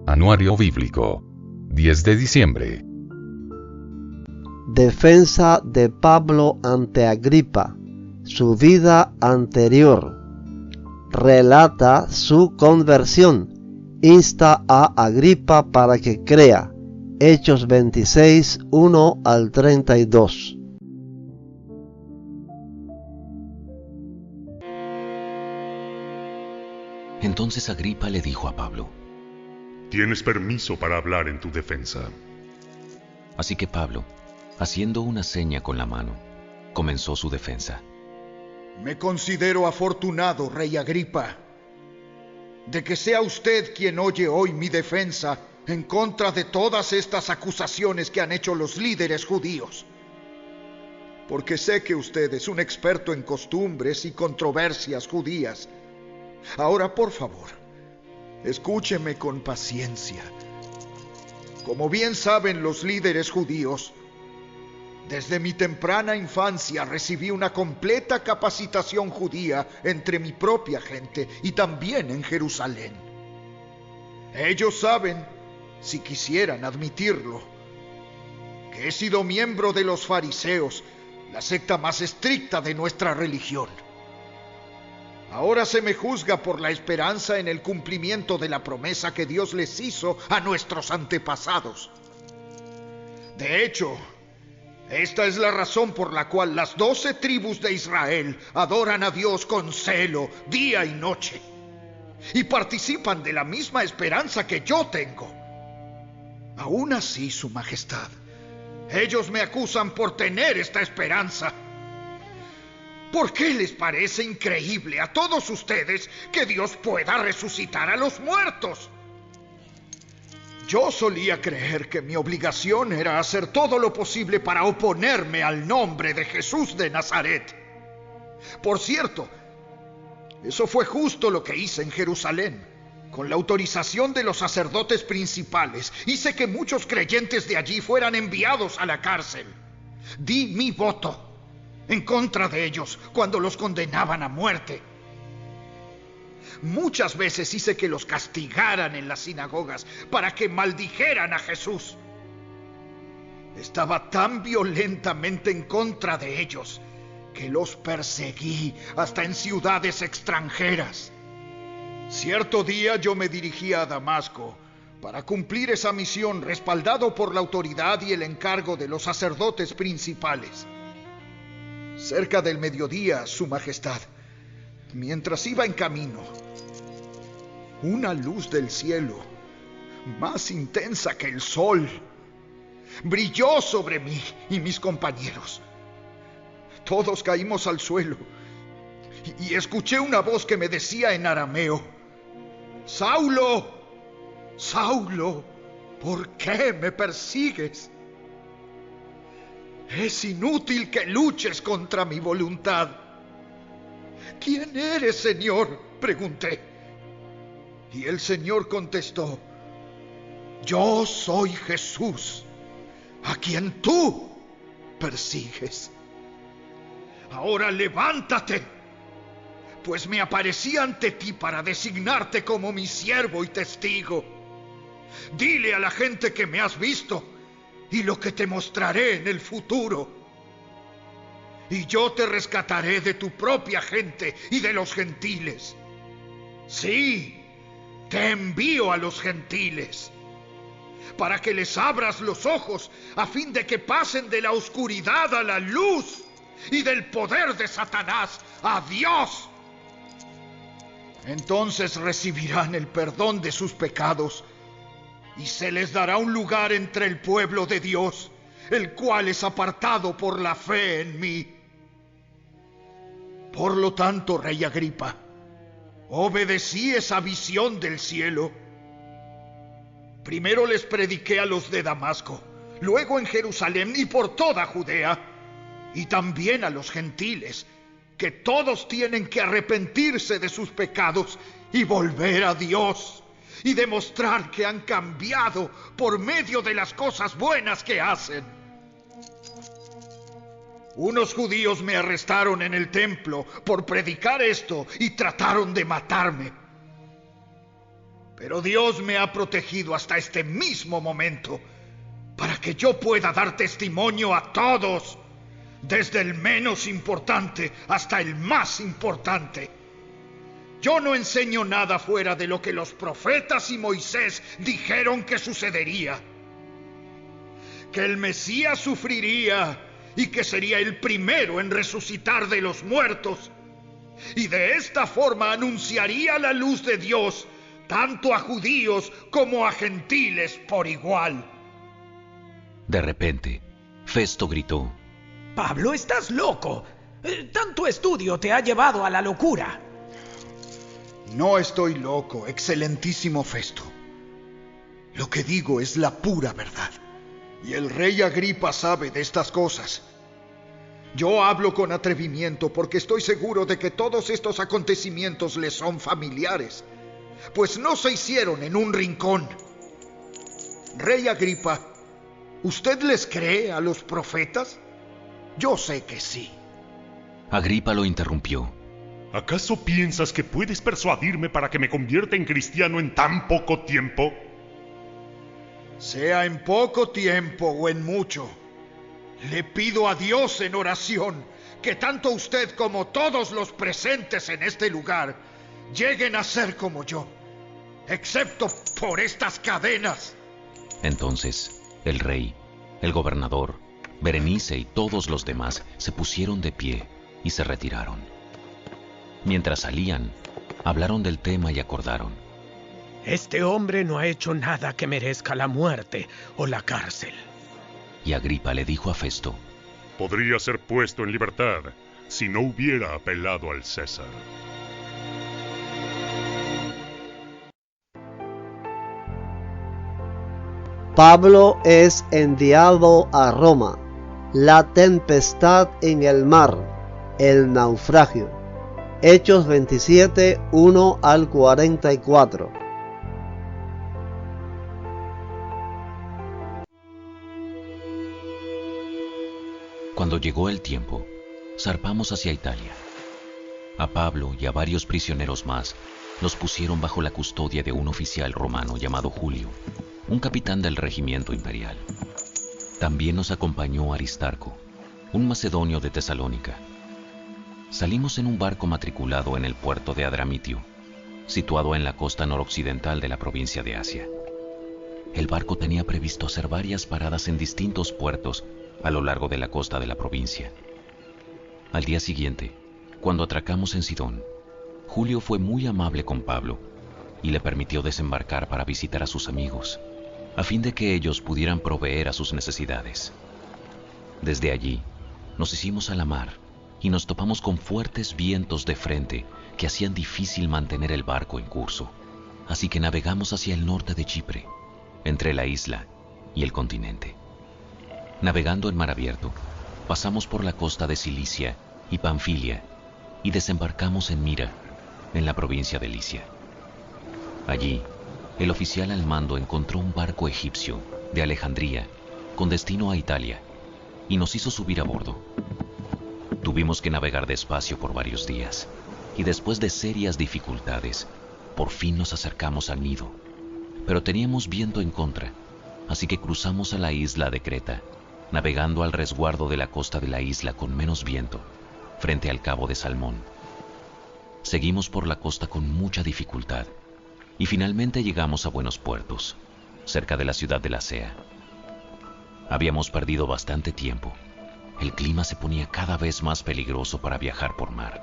Anuario Bíblico. 10 de diciembre. Defensa de Pablo ante Agripa. Su vida anterior. Relata su conversión. Insta a Agripa para que crea. Hechos 26, 1 al 32. Entonces Agripa le dijo a Pablo: Tienes permiso para hablar en tu defensa. Así que Pablo, haciendo una seña con la mano, comenzó su defensa. Me considero afortunado, rey Agripa, de que sea usted quien oye hoy mi defensa en contra de todas estas acusaciones que han hecho los líderes judíos. Porque sé que usted es un experto en costumbres y controversias judías. Ahora, por favor, escúcheme con paciencia. Como bien saben los líderes judíos, desde mi temprana infancia recibí una completa capacitación judía entre mi propia gente y también en Jerusalén. Ellos saben, si quisieran admitirlo, que he sido miembro de los fariseos, la secta más estricta de nuestra religión. Ahora se me juzga por la esperanza en el cumplimiento de la promesa que Dios les hizo a nuestros antepasados. De hecho, esta es la razón por la cual las 12 tribus de Israel adoran a Dios con celo, día y noche, y participan de la misma esperanza que yo tengo. Aún así, Su Majestad, ellos me acusan por tener esta esperanza. ¿Por qué les parece increíble a todos ustedes que Dios pueda resucitar a los muertos? Yo solía creer que mi obligación era hacer todo lo posible para oponerme al nombre de Jesús de Nazaret. Por cierto, eso fue justo lo que hice en Jerusalén. Con la autorización de los sacerdotes principales, hice que muchos creyentes de allí fueran enviados a la cárcel. Di mi voto en contra de ellos cuando los condenaban a muerte. Muchas veces hice que los castigaran en las sinagogas para que maldijeran a Jesús. Estaba tan violentamente en contra de ellos que los perseguí hasta en ciudades extranjeras. Cierto día yo me dirigí a Damasco para cumplir esa misión, respaldado por la autoridad y el encargo de los sacerdotes principales. Cerca del mediodía, Su Majestad, mientras iba en camino, una luz del cielo, más intensa que el sol, brilló sobre mí y mis compañeros. Todos caímos al suelo y escuché una voz que me decía en arameo: Saulo, Saulo, ¿por qué me persigues? Es inútil que luches contra mi voluntad. ¿Quién eres, Señor?, pregunté. Y el Señor contestó: Yo soy Jesús, a quien tú persigues. Ahora levántate, pues me aparecí ante ti para designarte como mi siervo y testigo. Dile a la gente que me has visto y lo que te mostraré en el futuro. Y yo te rescataré de tu propia gente y de los gentiles. Sí, te envío a los gentiles, para que les abras los ojos a fin de que pasen de la oscuridad a la luz y del poder de Satanás a Dios. Entonces recibirán el perdón de sus pecados y se les dará un lugar entre el pueblo de Dios, el cual es apartado por la fe en mí. Por lo tanto, rey Agripa, obedecí esa visión del cielo. Primero les prediqué a los de Damasco, luego en Jerusalén y por toda Judea, y también a los gentiles, que todos tienen que arrepentirse de sus pecados y volver a Dios, y demostrar que han cambiado por medio de las cosas buenas que hacen. Unos judíos me arrestaron en el templo por predicar esto y trataron de matarme. Pero Dios me ha protegido hasta este mismo momento para que yo pueda dar testimonio a todos, desde el menos importante hasta el más importante. Yo no enseño nada fuera de lo que los profetas y Moisés dijeron que sucedería. Que el Mesías sufriría y que sería el primero en resucitar de los muertos. Y de esta forma anunciaría la luz de Dios tanto a judíos como a gentiles por igual. De repente, Festo gritó: Pablo, estás loco. Tanto estudio te ha llevado a la locura. No estoy loco, excelentísimo Festo. Lo que digo es la pura verdad. Y el rey Agripa sabe de estas cosas. Yo hablo con atrevimiento porque estoy seguro de que todos estos acontecimientos le son familiares, pues no se hicieron en un rincón. Rey Agripa, ¿usted les cree a los profetas? Yo sé que sí. Agripa lo interrumpió. ¿Acaso piensas que puedes persuadirme para que me convierta en cristiano en tan poco tiempo? Sea en poco tiempo o en mucho, le pido a Dios en oración que tanto usted como todos los presentes en este lugar lleguen a ser como yo, excepto por estas cadenas. Entonces, el rey, el gobernador, Berenice y todos los demás se pusieron de pie y se retiraron. Mientras salían, hablaron del tema y acordaron: Este hombre no ha hecho nada que merezca la muerte o la cárcel. Y Agripa le dijo a Festo: Podría ser puesto en libertad si no hubiera apelado al César. Pablo es enviado a Roma. La tempestad en el mar. El naufragio. Hechos 27, 1 al 44. Cuando llegó el tiempo, zarpamos hacia Italia. A Pablo y a varios prisioneros más los pusieron bajo la custodia de un oficial romano llamado Julio, un capitán del regimiento imperial. También nos acompañó Aristarco, un macedonio de Tesalónica. Salimos en un barco matriculado en el puerto de Adramitio, situado en la costa noroccidental de la provincia de Asia. El barco tenía previsto hacer varias paradas en distintos puertos a lo largo de la costa de la provincia. Al día siguiente, cuando atracamos en Sidón, Julio fue muy amable con Pablo y le permitió desembarcar para visitar a sus amigos, a fin de que ellos pudieran proveer a sus necesidades. Desde allí, nos hicimos a la mar y nos topamos con fuertes vientos de frente que hacían difícil mantener el barco en curso, así que navegamos hacia el norte de Chipre, entre la isla y el continente. Navegando en mar abierto, pasamos por la costa de Cilicia y Panfilia y desembarcamos en Mira, en la provincia de Licia. Allí, el oficial al mando encontró un barco egipcio de Alejandría con destino a Italia y nos hizo subir a bordo. Tuvimos que navegar despacio por varios días y después de serias dificultades, por fin nos acercamos al Nido, pero teníamos viento en contra, así que cruzamos a la isla de Creta, navegando al resguardo de la costa de la isla con menos viento, frente al cabo de Salmón. Seguimos por la costa con mucha dificultad y finalmente llegamos a buenos puertos, cerca de la ciudad de Lasea. Habíamos perdido bastante tiempo. El clima se ponía cada vez más peligroso para viajar por mar,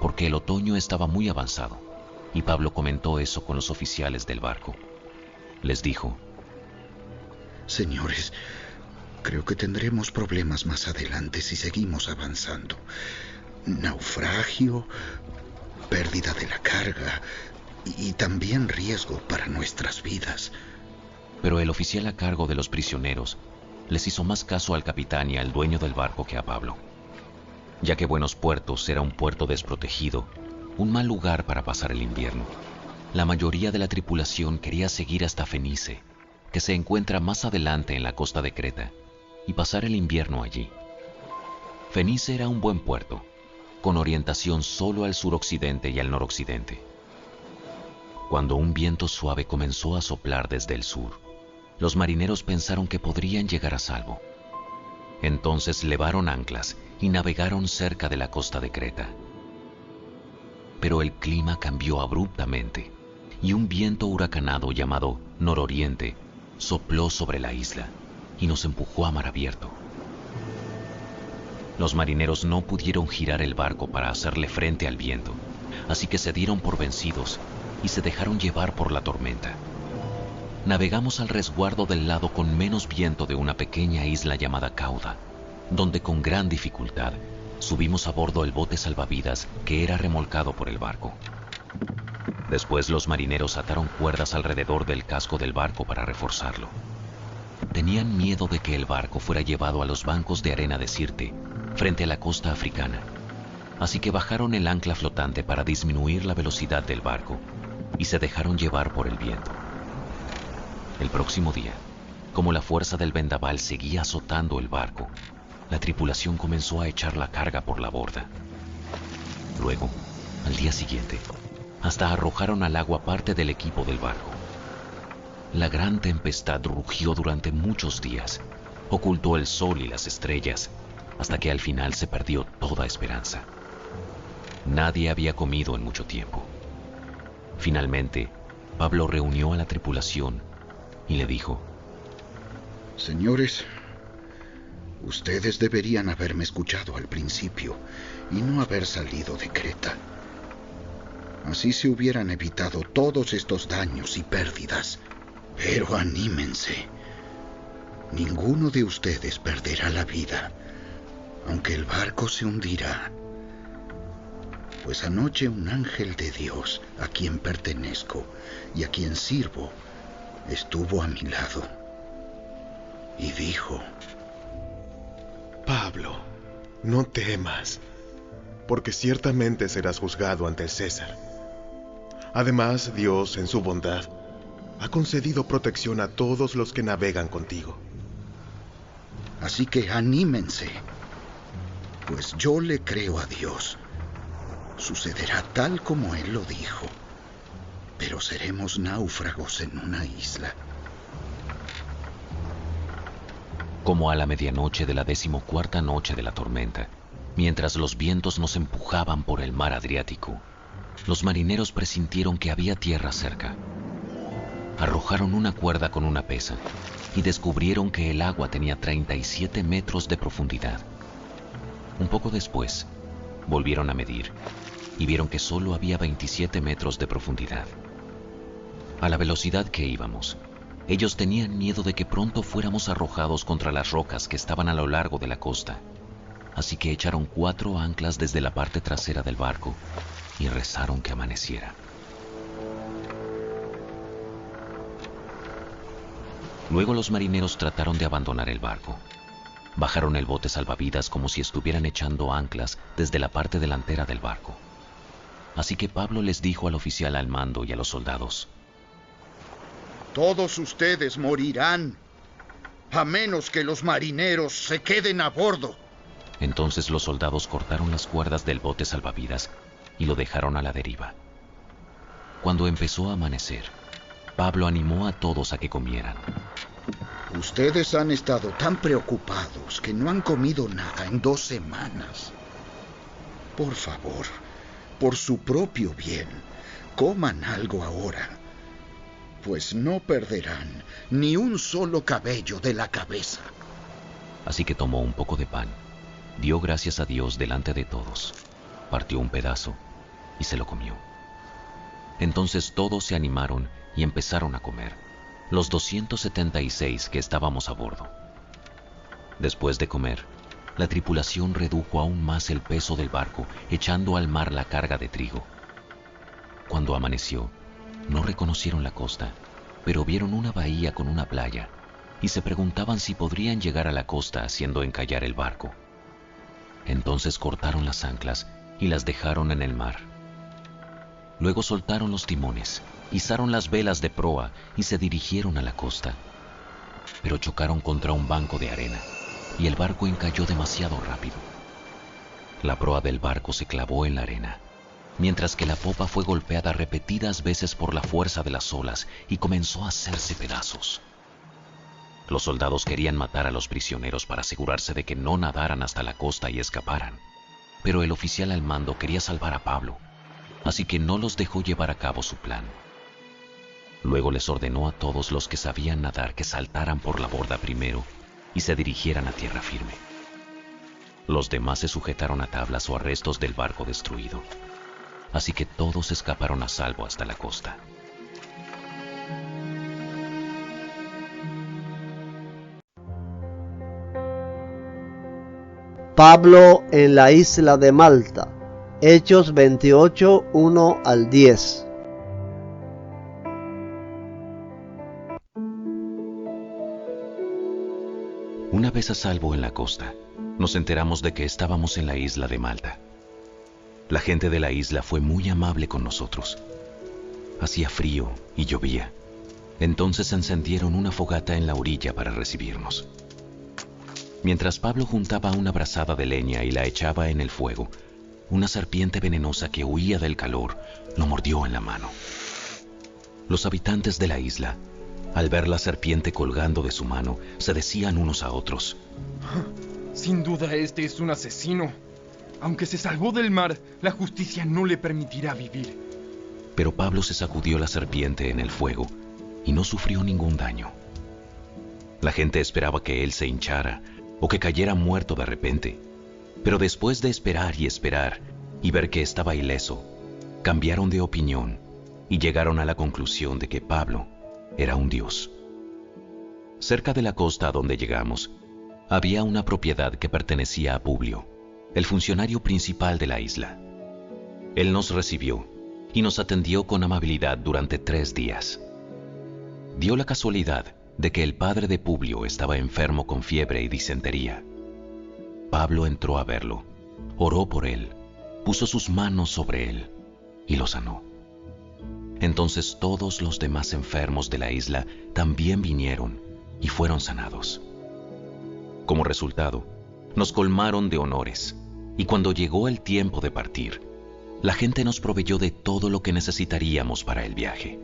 porque el otoño estaba muy avanzado, y Pablo comentó eso con los oficiales del barco. Les dijo: Señores, creo que tendremos problemas más adelante si seguimos avanzando. Naufragio, pérdida de la carga y también riesgo para nuestras vidas. Pero el oficial a cargo de los prisioneros les hizo más caso al capitán y al dueño del barco que a Pablo, ya que Buenos Puertos era un puerto desprotegido, un mal lugar para pasar el invierno. La mayoría de la tripulación quería seguir hasta Fenice, que se encuentra más adelante en la costa de Creta, y pasar el invierno allí. Fenice era un buen puerto, con orientación solo al suroccidente y al noroccidente. Cuando un viento suave comenzó a soplar desde el sur, los marineros pensaron que podrían llegar a salvo. Entonces levaron anclas y navegaron cerca de la costa de Creta. Pero el clima cambió abruptamente y un viento huracanado llamado nororiente sopló sobre la isla y nos empujó a mar abierto. Los marineros no pudieron girar el barco para hacerle frente al viento, así que se dieron por vencidos y se dejaron llevar por la tormenta. Navegamos al resguardo del lado con menos viento de una pequeña isla llamada Cauda, donde con gran dificultad subimos a bordo el bote salvavidas que era remolcado por el barco. Después los marineros ataron cuerdas alrededor del casco del barco para reforzarlo. Tenían miedo de que el barco fuera llevado a los bancos de arena de Sirte, frente a la costa africana, así que bajaron el ancla flotante para disminuir la velocidad del barco y se dejaron llevar por el viento. El próximo día, como la fuerza del vendaval seguía azotando el barco, la tripulación comenzó a echar la carga por la borda. Luego, al día siguiente, hasta arrojaron al agua parte del equipo del barco. La gran tempestad rugió durante muchos días, ocultó el sol y las estrellas, hasta que al final se perdió toda esperanza. Nadie había comido en mucho tiempo. Finalmente, Pablo reunió a la tripulación y le dijo: Señores, ustedes deberían haberme escuchado al principio y no haber salido de Creta. Así se hubieran evitado todos estos daños y pérdidas. Pero anímense. Ninguno de ustedes perderá la vida, aunque el barco se hundirá. Pues anoche un ángel de Dios, a quien pertenezco y a quien sirvo, estuvo a mi lado y dijo: Pablo, no temas, porque ciertamente serás juzgado ante el César. Además, Dios, en su bondad, ha concedido protección a todos los que navegan contigo. Así que anímense, pues yo le creo a Dios. Sucederá tal como Él lo dijo, pero seremos náufragos en una isla. Como a la medianoche de la 14ª noche de la tormenta, mientras los vientos nos empujaban por el mar Adriático, los marineros presintieron que había tierra cerca. Arrojaron una cuerda con una pesa y descubrieron que el agua tenía 37 metros de profundidad. Un poco después, volvieron a medir y vieron que solo había 27 metros de profundidad. A la velocidad que íbamos, ellos tenían miedo de que pronto fuéramos arrojados contra las rocas que estaban a lo largo de la costa, así que echaron 4 anclas desde la parte trasera del barco y rezaron que amaneciera. Luego los marineros trataron de abandonar el barco. Bajaron el bote salvavidas como si estuvieran echando anclas desde la parte delantera del barco. Así que Pablo les dijo al oficial al mando y a los soldados: Todos ustedes morirán, a menos que los marineros se queden a bordo. Entonces los soldados cortaron las cuerdas del bote salvavidas y lo dejaron a la deriva. Cuando empezó a amanecer, Pablo animó a todos a que comieran. Ustedes han estado tan preocupados que no han comido nada en 2 semanas. Por favor, por su propio bien, coman algo ahora, pues no perderán ni un solo cabello de la cabeza. Así que tomó un poco de pan, dio gracias a Dios delante de todos, partió un pedazo y se lo comió. Entonces todos se animaron y empezaron a comer, los 276 que estábamos a bordo. Después de comer, la tripulación redujo aún más el peso del barco, echando al mar la carga de trigo. Cuando amaneció, no reconocieron la costa, pero vieron una bahía con una playa, y se preguntaban si podrían llegar a la costa haciendo encallar el barco. Entonces cortaron las anclas y las dejaron en el mar. Luego soltaron los timones, izaron las velas de proa y se dirigieron a la costa. Pero chocaron contra un banco de arena y el barco encalló demasiado rápido. La proa del barco se clavó en la arena mientras que la popa fue golpeada repetidas veces por la fuerza de las olas y comenzó a hacerse pedazos. Los soldados querían matar a los prisioneros para asegurarse de que no nadaran hasta la costa y escaparan, pero el oficial al mando quería salvar a Pablo, así que no los dejó llevar a cabo su plan. Luego les ordenó a todos los que sabían nadar que saltaran por la borda primero y se dirigieran a tierra firme. Los demás se sujetaron a tablas o a restos del barco destruido, así que todos escaparon a salvo hasta la costa. Pablo en la isla de Malta. Hechos 28, 1 al 10. Una vez a salvo en la costa, nos enteramos de que estábamos en la isla de Malta. La gente de la isla fue muy amable con nosotros. Hacía frío y llovía. Entonces encendieron una fogata en la orilla para recibirnos. Mientras Pablo juntaba una brazada de leña y la echaba en el fuego, una serpiente venenosa que huía del calor lo mordió en la mano. Los habitantes de la isla, al ver la serpiente colgando de su mano, se decían unos a otros: sin duda este es un asesino. Aunque se salvó del mar, la justicia no le permitirá vivir. Pero Pablo se sacudió la serpiente en el fuego y no sufrió ningún daño. La gente esperaba que él se hinchara o que cayera muerto de repente, pero después de esperar y ver que estaba ileso, cambiaron de opinión y llegaron a la conclusión de que Pablo era un dios. Cerca de la costa a donde llegamos, había una propiedad que pertenecía a Publio, el funcionario principal de la isla. Él nos recibió y nos atendió con amabilidad durante 3 días. Dio la casualidad de que el padre de Publio estaba enfermo con fiebre y disentería. Pablo entró a verlo, oró por él, puso sus manos sobre él y lo sanó. Entonces todos los demás enfermos de la isla también vinieron y fueron sanados. Como resultado, nos colmaron de honores, y cuando llegó el tiempo de partir, la gente nos proveyó de todo lo que necesitaríamos para el viaje.